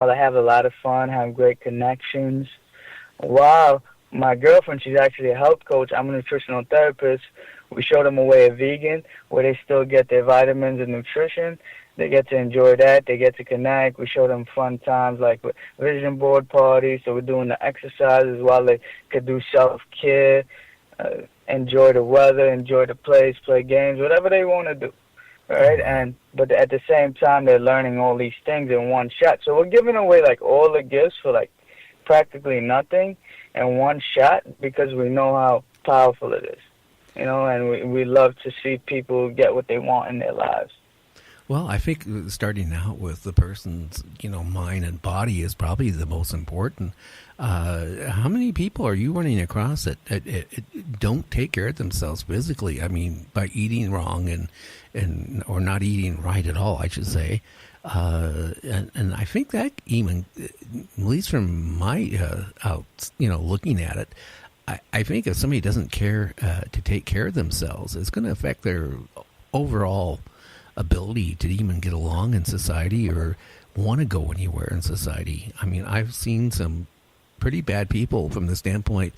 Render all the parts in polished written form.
They have a lot of fun, have great connections. While my girlfriend, she's actually a health coach. I'm a nutritional therapist. We show them a way of vegan where they still get their vitamins and nutrition. They get to enjoy that. They get to connect. We show them fun times like with vision board parties. So we're doing the exercises while they could do self-care, enjoy the weather, enjoy the place, play games, whatever they want to do. Right? And but at the same time, they're learning all these things in one shot. So we're giving away like all the gifts for like practically nothing in one shot because we know how powerful it is. And we love to see people get what they want in their lives. Well, I think starting out with the person's, mind and body is probably the most important. How many people are you running across that don't take care of themselves physically? I mean, by eating wrong and or not eating right at all, I should say. And I think that even, at least from my looking at it, I think if somebody doesn't care to take care of themselves, it's going to affect their overall ability to even get along in society or want to go anywhere in society. I mean, I've seen some pretty bad people from the standpoint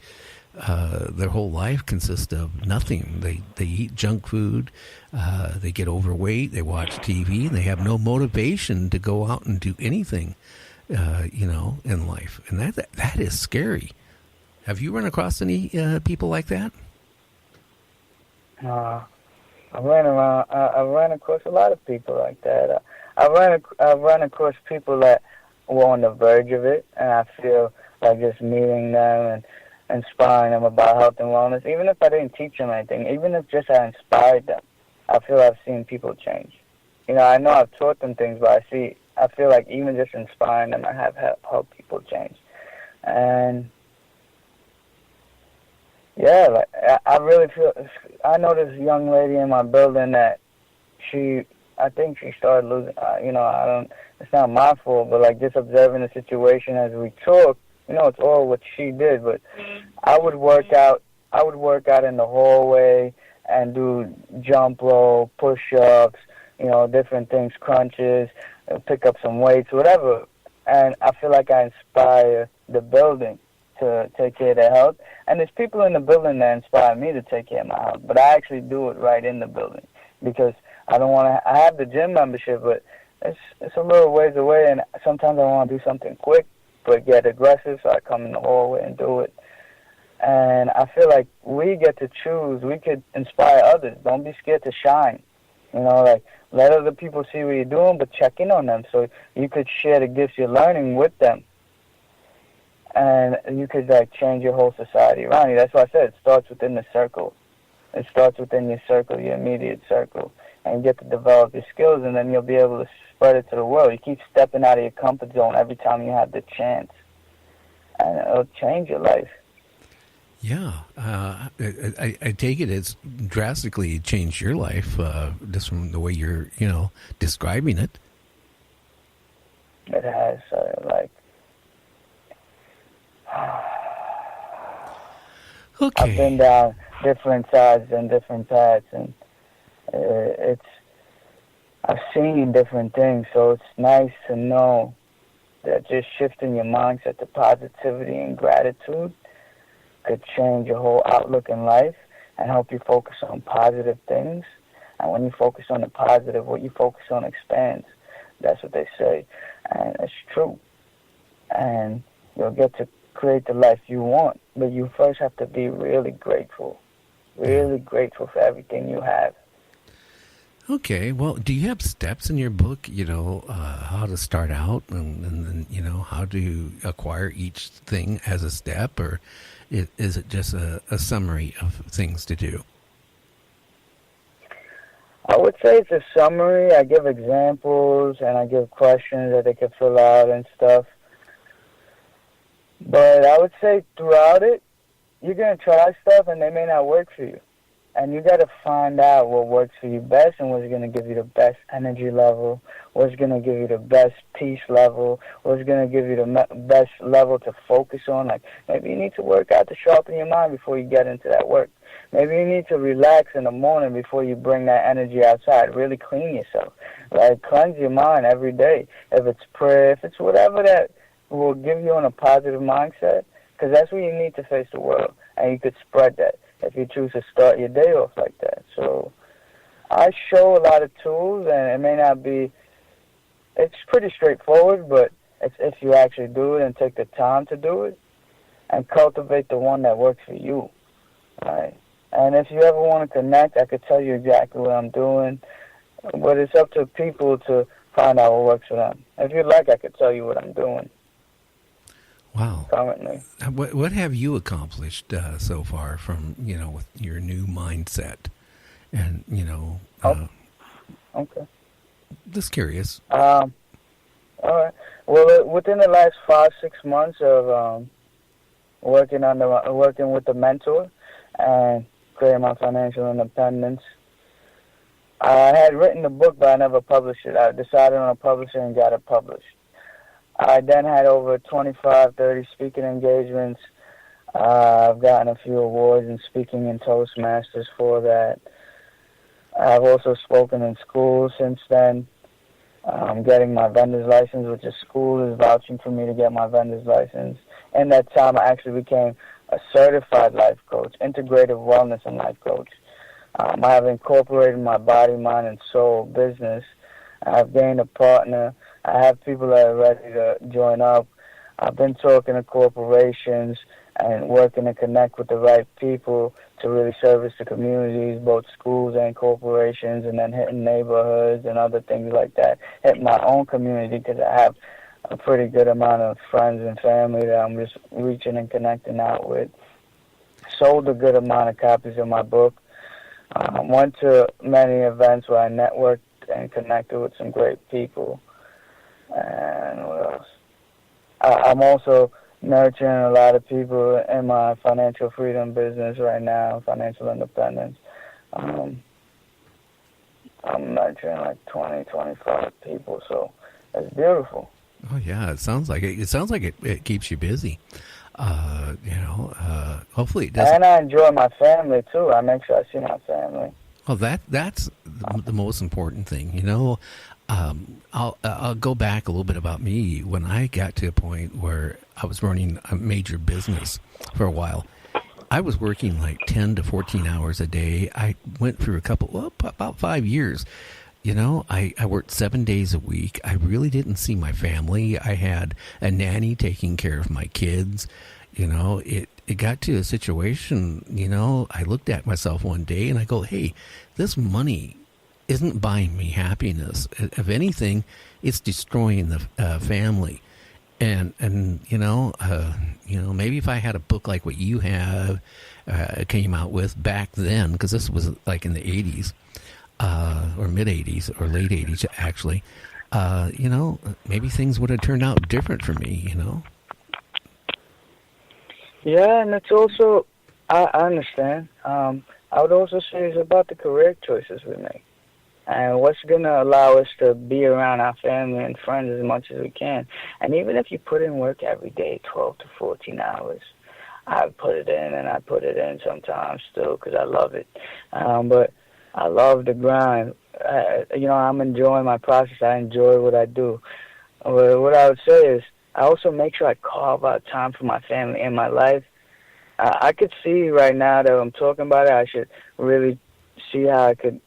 their whole life consists of nothing. They eat junk food, they get overweight, they watch TV, and they have no motivation to go out and do anything, in life. And that is scary. Have you run across any people like that? I ran across a lot of people like that. I ran across people that were on the verge of it, and I feel like just meeting them and inspiring them about health and wellness, even if I didn't teach them anything, even if just I inspired them, I feel I've seen people change. I know I've taught them things, but I feel like even just inspiring them, I have helped people change. And yeah, like I really feel. I know this young lady in my building that I think she started losing. I don't. It's not my fault, but like just observing the situation as we talk, it's all what she did. But I would work out. I would work out in the hallway and do jump rope, push-ups, different things, crunches, pick up some weights, whatever. And I feel like I inspire the building to take care of their health. And there's people in the building that inspire me to take care of my health. But I actually do it right in the building because I don't want to. I have the gym membership, but it's a little ways away, and sometimes I want to do something quick but get aggressive, so I come in the hallway and do it. And I feel like we get to choose. We could inspire others. Don't be scared to shine. Like let other people see what you're doing, but check in on them so you could share the gifts you're learning with them. And you could change your whole society around you. That's why I said it starts within the circle. It starts within your circle, your immediate circle. And you get to develop your skills, and then you'll be able to spread it to the world. You keep stepping out of your comfort zone every time you have the chance. And it'll change your life. Yeah. I take it it's drastically changed your life just from the way you're, describing it. It has, Okay. I've been down different sides and different paths, and I've seen different things, so it's nice to know that just shifting your mindset to positivity and gratitude could change your whole outlook in life and help you focus on positive things. And when you focus on the positive, what you focus on expands. That's what they say, and it's true. And you'll get to create the life you want, but you first have to be really grateful for everything you have. Okay, well, do you have steps in your book, how to start out and how to acquire each thing as a step, or is it just a summary of things to do? I would say it's a summary. I give examples and I give questions that they can fill out and stuff. But I would say throughout it, you're going to try stuff and they may not work for you. And you got to find out what works for you best and what's going to give you the best energy level, what's going to give you the best peace level, what's going to give you the best level to focus on. Like, maybe you need to work out to sharpen your mind before you get into that work. Maybe you need to relax in the morning before you bring that energy outside. Really clean yourself. Like, cleanse your mind every day. If it's prayer, if it's whatever that will give you on a positive mindset, because that's what you need to face the world. And you could spread that if you choose to start your day off like that. So I show a lot of tools, and it may not be, it's pretty straightforward, but it's if you actually do it and take the time to do it and cultivate the one that works for you, right? And if you ever want to connect, I could tell you exactly what I'm doing, but it's up to people to find out what works for them. If you'd like, I could tell you what I'm doing. Wow. Currently. What have you accomplished so far from, with your new mindset? And, okay. Just curious. All right. Well, within the last 5-6 months of working with the mentor and creating my financial independence, I had written the book, but I never published it. I decided on a publisher and got it published. I then had over 25, 30 speaking engagements. I've gotten a few awards in speaking in Toastmasters for that. I've also spoken in schools since then. I'm getting my vendor's license, which the school is vouching for me to get my vendor's license. In that time, I actually became a certified life coach, integrative wellness and life coach. I have incorporated my body, mind, and soul business. I've gained a partner. I have people that are ready to join up. I've been talking to corporations and working to connect with the right people to really service the communities, both schools and corporations, and then hitting neighborhoods and other things like that. Hit my own community because I have a pretty good amount of friends and family that I'm just reaching and connecting out with. Sold a good amount of copies of my book. Went to many events where I networked and connected with some great people. And what else? I'm also nurturing a lot of people in my financial freedom business right now, financial independence. I'm nurturing like 20, 25 people, so it's beautiful. Oh yeah, it sounds like it. It sounds like it keeps you busy. Hopefully it does. And I enjoy my family too. I make sure I see my family. Well, that's the most important thing. I'll go back a little bit about me. When I got to a point where I was running a major business for a while, I was working like 10 to 14 hours a day. I went through about 5 years. I worked 7 days a week. I really didn't see my family. I had a nanny taking care of my kids. It got to a situation, I looked at myself one day and I go, hey, this money isn't buying me happiness. If anything, it's destroying the family. And maybe if I had a book like what you have came out with back then, because this was like in the 80s, or mid-80s, or late 80s, actually, maybe things would have turned out different for me, Yeah, and it's also, I understand. I would also say it's about the career choices we make. And what's going to allow us to be around our family and friends as much as we can. And even if you put in work every day, 12 to 14 hours, I put it in, and I put it in sometimes still because I love it. But I love the grind. I'm enjoying my process. I enjoy what I do. What I would say is I also make sure I carve out time for my family in my life. I could see right now that I'm talking about it, I should really see how I could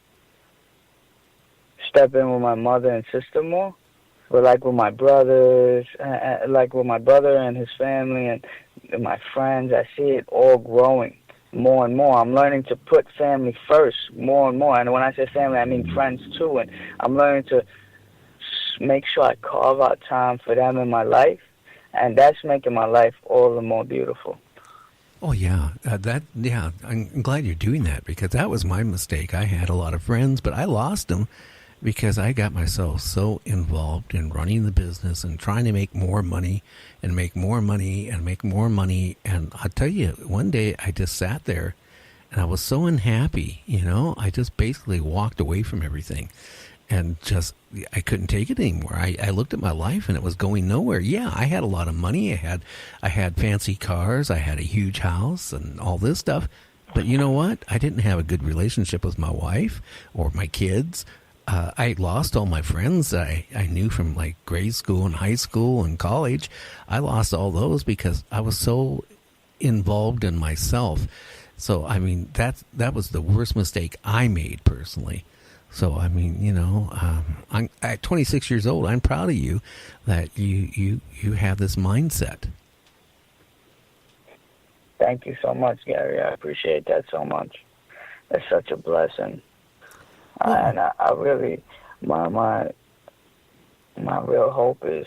step in with my mother and sister more. But like with my brothers, like with my brother and his family and my friends, I see it all growing more and more. I'm learning to put family first more and more. And when I say family, I mean friends too. And I'm learning to make sure I carve out time for them in my life. And that's making my life all the more beautiful. Oh, yeah. I'm glad you're doing that because that was my mistake. I had a lot of friends, but I lost them because I got myself so involved in running the business and trying to make more money and make more money and make more money. And I'll tell you, one day I just sat there And I was so unhappy, I just basically walked away from everything. And just, I couldn't take it anymore. I looked at my life and it was going nowhere. Yeah, I had a lot of money. I had fancy cars. I had a huge house and all this stuff. But you know what? I didn't have a good relationship with my wife or my kids. I lost all my friends that I knew from like grade school and high school and college. I lost all those because I was so involved in myself. So, I mean, that was the worst mistake I made personally. So, I mean, I'm at 26 years old. I'm proud of you that you have this mindset. Thank you so much, Gary. I appreciate that so much. It's such a blessing. And I really, my real hope is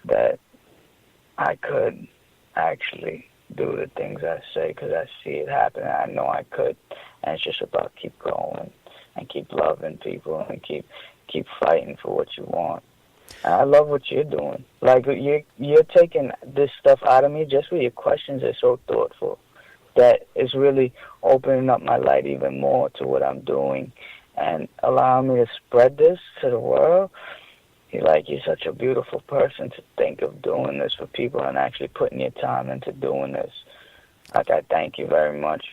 that I could actually do the things I say because I see it happen. I know I could. And it's just about keep going and keep loving people and keep fighting for what you want. And I love what you're doing. Like, you're taking this stuff out of me just with your questions. Are so thoughtful. That is really opening up my light even more to what I'm doing and allowing me to spread this to the world. You're such a beautiful person to think of doing this for people and actually putting your time into doing this. Like, I thank you very much.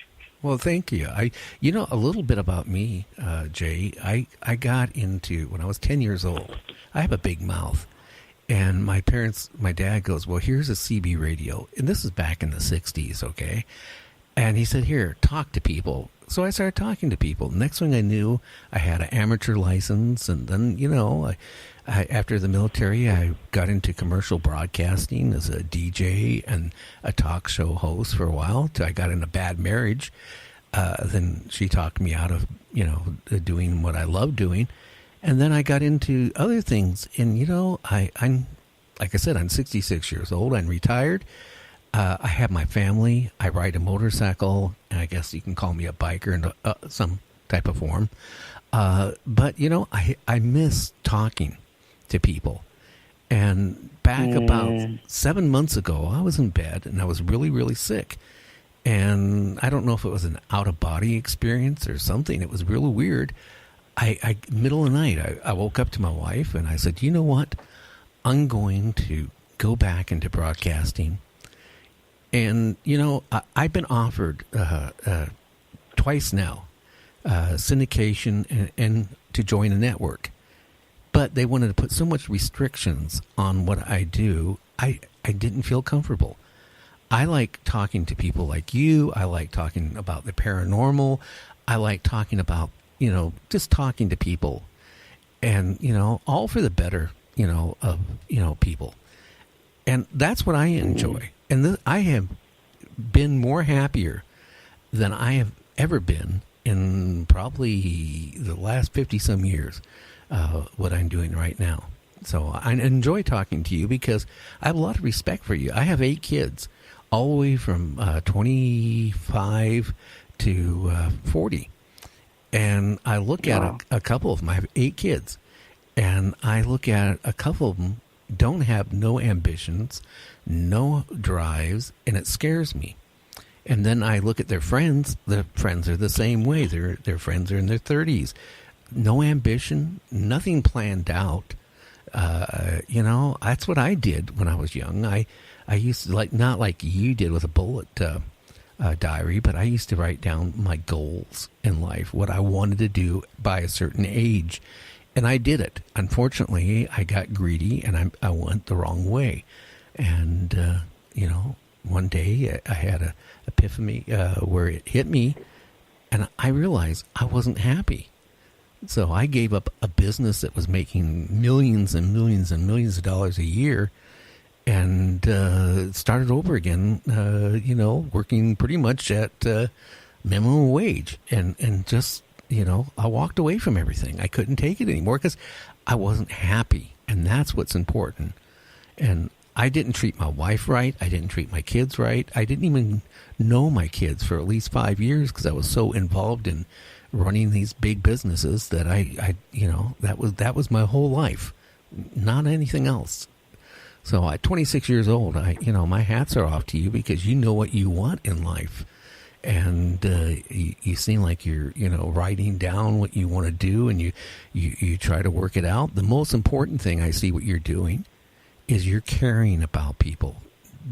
Well, thank you. A little bit about me, Jay. I got into, when I was 10 years old, I have a big mouth. And my dad goes, well, here's a CB radio. And this is back in the 60s, okay? And he said, here, talk to people. So I started talking to people. Next thing I knew, I had an amateur license. And then, I after the military, I got into commercial broadcasting as a DJ and a talk show host for a while till I got in a bad marriage. Then she talked me out of, doing what I love doing. And then I got into other things. And, I'm, like I said, I'm 66 years old. I'm retired. I have my family. I ride a motorcycle. And I guess you can call me a biker in some type of form. But, I miss talking to people. And back about 7 months ago, I was in bed and I was really, really sick. And I don't know if it was an out-of-body experience or something. It was really weird. Middle of the night, I woke up to my wife and I said, you know what? I'm going to go back into broadcasting. And, I've been offered twice now syndication and to join a network. But they wanted to put so much restrictions on what I do, I didn't feel comfortable. I like talking to people like you. I like talking about the paranormal. I like talking about, just talking to people. And, all for the better, of, people. And that's what I enjoy. And I have been more happier than I have ever been in probably the last 50-some years. What I'm doing right now. So I enjoy talking to you because I have a lot of respect for you. I have 8 kids, all the way from 25 to 40. And I look at a couple of them. I have 8 kids. And I look at a couple of them don't have no ambitions, no drives, and it scares me. And then I look at their friends. The friends are the same way. Their friends are in their 30s. No ambition, nothing planned out. That's what I did when I was young. I used to, not like you did with a bullet diary, but I used to write down my goals in life, what I wanted to do by a certain age. And I did it. Unfortunately, I got greedy and I went the wrong way. And, one day I had an epiphany where it hit me and I realized I wasn't happy. So I gave up a business that was making millions and millions and millions of dollars a year and started over again, working pretty much at minimum wage. And just, I walked away from everything. I couldn't take it anymore because I wasn't happy. And that's what's important. And I didn't treat my wife right. I didn't treat my kids right. I didn't even know my kids for at least 5 years because I was so involved in running these big businesses that that was my whole life, not anything else. So at 26 years old, my hats are off to you because you know what you want in life. and you seem like you're, writing down what you want to do, and you try to work it out. The most important thing I see what you're doing is you're caring about people,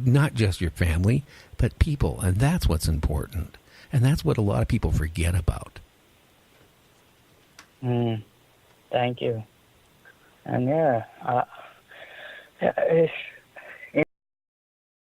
not just your family, but people, and that's what's important, and that's what a lot of people forget about. Thank you. And yeah,